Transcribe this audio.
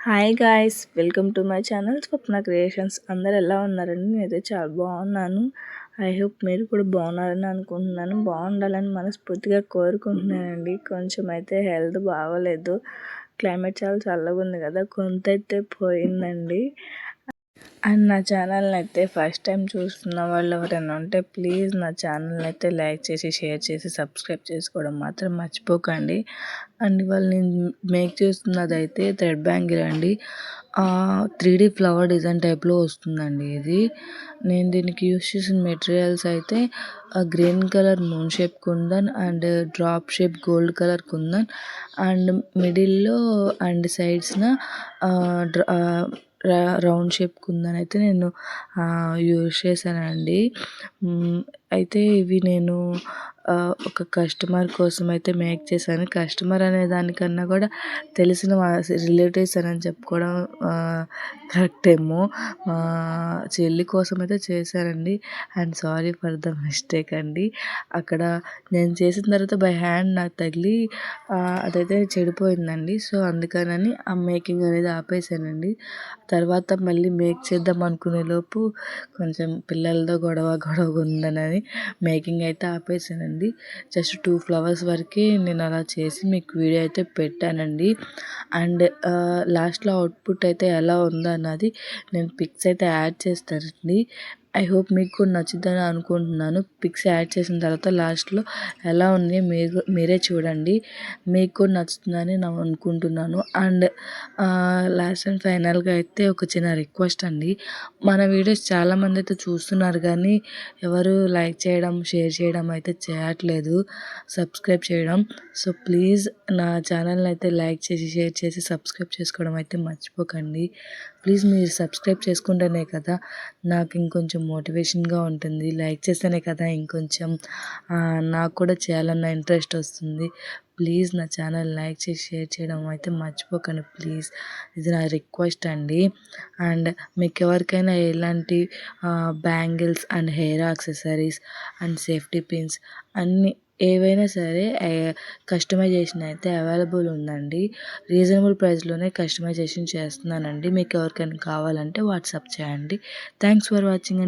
Hi guys, welcome to my channel Swapna creations. అందరు ఎలా ఉన్నారండి? నేనైతే చాలా బాగున్నాను. ఐ హోప్ మీరు కూడా బాగున్నారని అనుకుంటున్నాను. బాగుండాలని మనస్ఫూర్తిగా కోరుకుంటున్నానండి. కొంచెం అయితే హెల్త్ బాగోలేదు. క్లైమేట్ చాలా చల్లగా ఉంది కదా, గొంతు అయితే పోయిందండి. అండ్ నా ఛానల్ని అయితే ఫస్ట్ టైం చూస్తున్న వాళ్ళు ఎవరైనా ఉంటే ప్లీజ్ నా ఛానల్ని అయితే లైక్ చేసి, షేర్ చేసి, సబ్స్క్రైబ్ చేసుకోవడం మాత్రం మర్చిపోకండి. అండ్ ఇవాళ నేను మేక్ చేస్తున్నది అయితే థ్రెడ్ బ్యాంగిల్ అండి. 3D ఫ్లవర్ డిజైన్ టైప్లో వస్తుందండి ఇది. నేను దీనికి యూస్ చేసిన మెటీరియల్స్ అయితే green colour moon shape kundan and drop shape gold colour kundan and మిడిల్లో అండ్ సైడ్స్న రౌండ్ షేప్ కుందని అయితే నేను యూజ్ చేశానండి. అయితే ఇవి నేను ఒక కస్టమర్ కోసం అయితే మేక్ చేశాను. కస్టమర్ అనే దానికన్నా కూడా తెలిసిన రిలేటివ్స్ అని చెప్పుకోవడం కరెక్ట్ ఏమో. చెల్లి కోసం అయితే చేశానండి. And sorry for the mistake అండి. అక్కడ నేను చేసిన తర్వాత బై హ్యాండ్ నాకు తగిలి అదైతే చెడిపోయిందండి. సో అందుకని ఆ మేకింగ్ అనేది ఆపేసానండి. తర్వాత మళ్ళీ మేక్ చేద్దాం అనుకునే లోపు కొంచెం పిల్లలతో గొడవ ఉందనని మేకింగ్ అయితే ఆపేసానండి. జస్ట్ 2 ఫ్లవర్స్ వరకే నేను అలా చేసి మీకు వీడియో అయితే పెట్టానండి. అండ్ లాస్ట్లో అవుట్పుట్ అయితే ఎలా ఉందో అన్నది నేను పిక్స్ అయితే యాడ్ చేస్తానండి. ఐ హోప్ మీకు కూడా నచ్చుద్దని అనుకుంటున్నాను. పిక్స్ యాడ్ చేసిన తర్వాత లాస్ట్లో ఎలా ఉంది మీరే చూడండి. మీకు కూడా నచ్చుతుందని నేను అనుకుంటున్నాను. అండ్ లాస్ట్ అండ్ ఫైనల్గా అయితే ఒక చిన్న రిక్వెస్ట్ అండి. మన వీడియోస్ చాలామంది అయితే చూస్తున్నారు కానీ ఎవరు లైక్ చేయడం, షేర్ చేయడం అయితే చేయట్లేదు, సబ్స్క్రైబ్ చేయడం. సో ప్లీజ్ నా ఛానల్ని అయితే లైక్ చేసి, షేర్ చేసి, సబ్స్క్రైబ్ చేసుకోవడం అయితే మర్చిపోకండి. ప్లీజ్ మీరు సబ్స్క్రైబ్ చేసుకుంటేనే కదా నాకు ఇంకొంచెం మోటివేషన్గా ఉంటుంది. లైక్ చేస్తేనే కదా ఇంకొంచెం నాకు కూడా చేయాలన్న ఇంట్రెస్ట్ వస్తుంది. ప్లీజ్ నా ఛానల్ లైక్ చేసి, షేర్ చేయడం అయితే మర్చిపోకండి ప్లీజ్. ఇది నా రిక్వెస్ట్ అండి. అండ్ మీకు ఎవరికైనా ఎలాంటి bangles and hair accessories and safety pins అన్నీ ఏవైనా సరే కస్టమైజేషన్ అయితే అవైలబుల్ ఉందండి. రీజనబుల్ ప్రైస్లోనే కస్టమైజేషన్ చేస్తున్నానండి. మీకు ఎవరికైనా కావాలంటే వాట్సాప్ చేయండి. Thanks for watching.